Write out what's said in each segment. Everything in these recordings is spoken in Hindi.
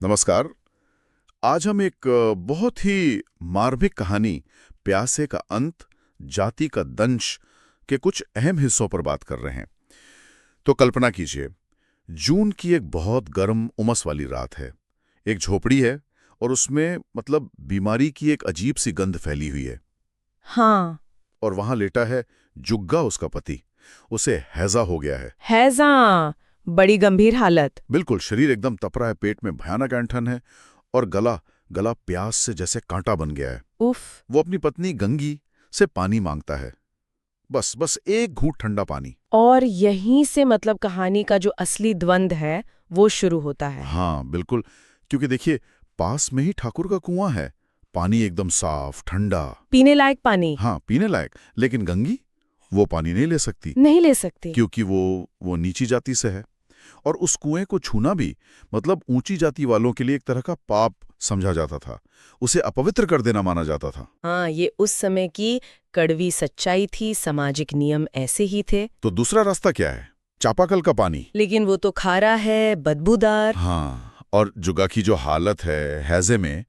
नमस्कार। आज हम एक बहुत ही मार्मिक कहानी प्यासे का अंत, जाति का दंश के कुछ अहम हिस्सों पर बात कर रहे हैं। तो कल्पना कीजिए, जून की एक बहुत गर्म उमस वाली रात है। एक झोपड़ी है और उसमें बीमारी की एक अजीब सी गंध फैली हुई है। हाँ। और वहां लेटा है जुग्गा, उसका पति। उसे हैजा हो गया है। हैजा। बड़ी गंभीर हालत। बिल्कुल, शरीर एकदम तप रहा है, पेट में भयानक ऐंठन है और गला गला प्यास से जैसे कांटा बन गया है। उफ। वो अपनी पत्नी गंगी से पानी मांगता है, बस बस एक घूंट ठंडा पानी। और यहीं से कहानी का जो असली द्वंद है वो शुरू होता है। हाँ बिल्कुल, क्योंकि देखिए, पास में ही ठाकुर का कुआं है, पानी एकदम साफ ठंडा, पीने लायक पानी। हाँ पीने लायक। लेकिन गंगी वो पानी नहीं ले सकती, नहीं ले सकती। क्योंकि वो नीची जाति से है। और उस कुएं को छूना भी ऊंची जाति वालों के लिए एक तरह का पाप समझा जाता था। उसे अपवित्र कर देना माना जाता था। हाँ, ये उस समय की कड़वी सच्चाई थी, सामाजिक नियम ऐसे ही थे। तो दूसरा रास्ता क्या है? चापाकल का पानी। लेकिन वो तो खारा है, बदबूदार। हाँ, और जुगा की जो हालत है हैजे में,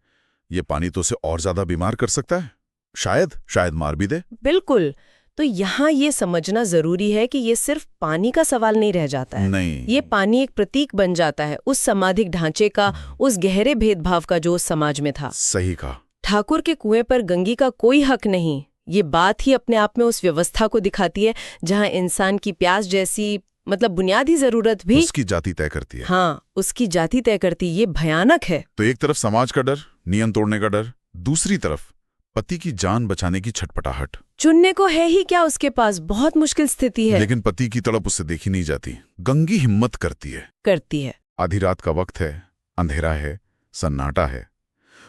ये पानी तो उसे और ज्यादा बीमार कर सकता है, शायद शायद मार भी दे। बिल्कुल। तो यहाँ ये समझना जरूरी है कि ये सिर्फ पानी का सवाल नहीं रह जाता है। नहीं, ये पानी एक प्रतीक बन जाता है उस सामाजिक ढांचे का, उस गहरे भेदभाव का जो उस समाज में था। सही कहा। ठाकुर के कुएं पर गंगी का कोई हक नहीं। ये बात ही अपने आप में उस व्यवस्था को दिखाती है जहां इंसान की प्यास जैसी बुनियादी जरूरत भी उसकी जाति तय करती है। हाँ, उसकी जाति तय करती। ये भयानक है। तो एक तरफ समाज का डर, नियम तोड़ने का डर, दूसरी तरफ पति की जान बचाने की छटपटाहट। चुनने को है ही क्या उसके पास, बहुत मुश्किल स्थिति है। लेकिन पति की तड़प उससे देखी नहीं जाती। गंगी हिम्मत करती है। आधी रात का वक्त है, अंधेरा है, सन्नाटा है।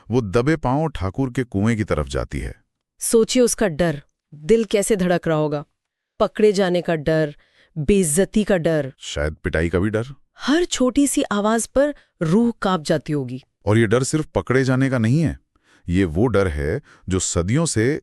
वो दबे पांव ठाकुर के कुएं की तरफ जाती है। सोचिए उसका डर, दिल कैसे धड़क रहा होगा। पकड़े जाने का डर, बेइज्जती का डर, शायद पिटाई का भी डर। हर छोटी सी आवाज पर रूह कांप जाती होगी। और ये डर सिर्फ पकड़े जाने का नहीं है, ये वो डर है जो सदियों से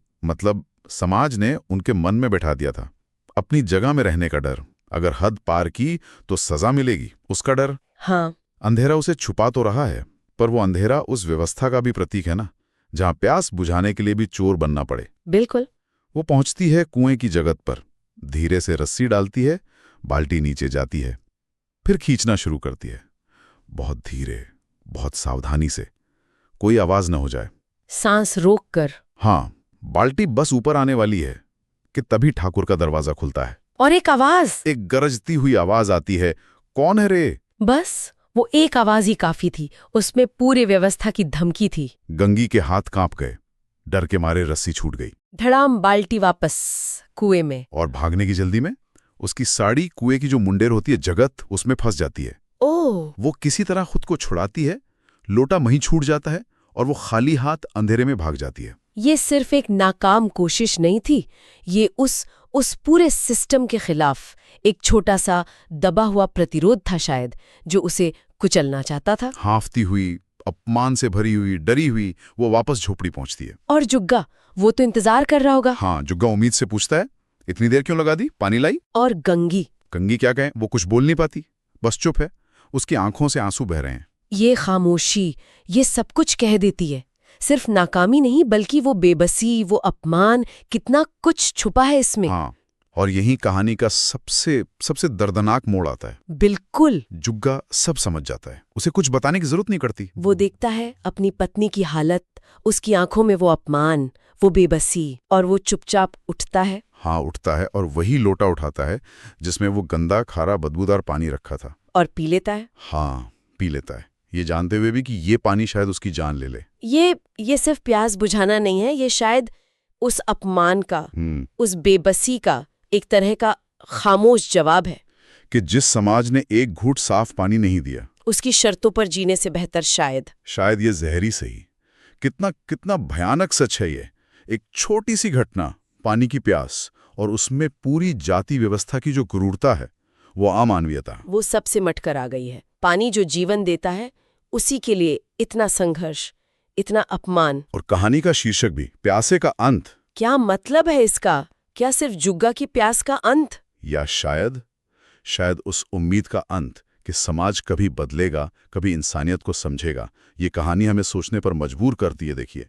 समाज ने उनके मन में बैठा दिया था। अपनी जगह में रहने का डर, अगर हद पार की तो सजा मिलेगी, उसका डर। हाँ। अंधेरा उसे छुपा तो रहा है, पर वो अंधेरा उस व्यवस्था का भी प्रतीक है ना, जहां प्यास बुझाने के लिए भी चोर बनना पड़े। बिल्कुल। वो पहुंचती है कुएं की जगत पर, धीरे से रस्सी डालती है, बाल्टी नीचे जाती है, फिर खींचना शुरू करती है, बहुत धीरे, बहुत सावधानी से, कोई आवाज न हो जाए, सांस रोक कर। हाँ, बाल्टी बस ऊपर आने वाली है कि तभी ठाकुर का दरवाजा खुलता है और एक आवाज, एक गरजती हुई आवाज आती है, कौन है रे? बस वो एक आवाज ही काफी थी, उसमें पूरे व्यवस्था की धमकी थी। गंगी के हाथ कांप गए, डर के मारे रस्सी छूट गई। धड़ाम बाल्टी वापस कुएं में। और भागने की जल्दी में उसकी साड़ी कुएं की जो मुंडेर होती है जगत, उसमें फंस जाती है। ओह। वो किसी तरह खुद को छुड़ाती है, लोटा वहीं छूट जाता है और वो खाली हाथ अंधेरे में भाग जाती है। ये सिर्फ एक नाकाम कोशिश नहीं थी, ये उस पूरे सिस्टम के खिलाफ एक छोटा सा दबा हुआ प्रतिरोध था शायद, जो उसे कुचलना चाहता था। हांफती हुई, अपमान से भरी हुई, डरी हुई, वो वापस झोपड़ी पहुंचती है। और जुग्गा, वो तो इंतजार कर रहा होगा। हाँ, जुग्गा उम्मीद से पूछता है, इतनी देर क्यों लगा दी, पानी लाई? और गंगी क्या कहें, वो कुछ बोल नहीं पाती, बस चुप है। उसकी आंखों से आंसू बह रहे हैं। ये खामोशी, ये सब कुछ कह देती है। सिर्फ नाकामी नहीं, बल्कि वो बेबसी, वो अपमान, कितना कुछ छुपा है इसमें। हाँ, और यही कहानी का सबसे दर्दनाक मोड़ आता है। बिल्कुल। जुग्गा सब समझ जाता है, उसे कुछ बताने की जरूरत नहीं पड़ती। वो देखता है अपनी पत्नी की हालत, उसकी आंखों में वो अपमान, वो बेबसी, और वो चुपचाप उठता है। हाँ, उठता है और वही लोटा उठाता है जिसमें वो गंदा, खारा, बदबूदार पानी रखा था, और पी लेता है। हाँ, पी लेता है, ये जानते हुए भी कि ये पानी शायद उसकी जान ले ले। ये सिर्फ प्यास बुझाना नहीं है, ये शायद उस अपमान का, उस बेबसी का एक तरह का खामोश जवाब है कि जिस समाज ने एक घूंट साफ पानी नहीं दिया, उसकी शर्तों पर जीने से बेहतर शायद ये जहरी सही। कितना कितना भयानक सच है ये। एक छोटी सी घटना, पानी की प्यास, और उसमें पूरी जाति व्यवस्था की जो क्रूरता है, वो अमानवीयता, वो सबसे मटकर आ गई है। पानी जो जीवन देता है, उसी के लिए इतना संघर्ष, इतना अपमान। और कहानी का शीर्षक भी प्यासे का अंत। क्या मतलब है इसका? क्या सिर्फ जुग्गा की प्यास का अंत? या शायद उस उम्मीद का अंत कि समाज कभी बदलेगा, कभी इंसानियत को समझेगा, ये कहानी हमें सोचने पर मजबूर करती है। देखिए,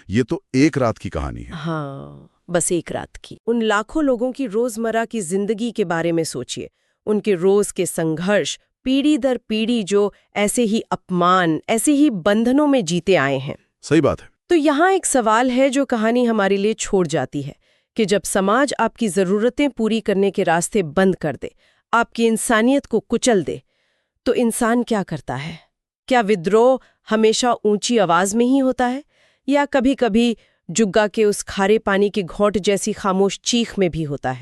ये तो एक रात की कहानी है। हाँ, बस एक रात की। उन लाखों लोगों की रोजमर्रा की जिंदगी के बारे में सोचिए, उनके रोज के संघर्ष, पीढ़ी दर पीढ़ी जो ऐसे ही अपमान, ऐसे ही बंधनों में जीते आए हैं। सही बात है। तो यहाँ एक सवाल है जो कहानी हमारे लिए छोड़ जाती है कि जब समाज आपकी जरूरतें पूरी करने के रास्ते बंद कर दे, आपकी इंसानियत को कुचल दे, तो इंसान क्या करता है? क्या विद्रोह हमेशा ऊंची आवाज में ही होता है, या कभी-कभी जुग्गा के उस खारे पानी की घोंट जैसी खामोश चीख में भी होता है?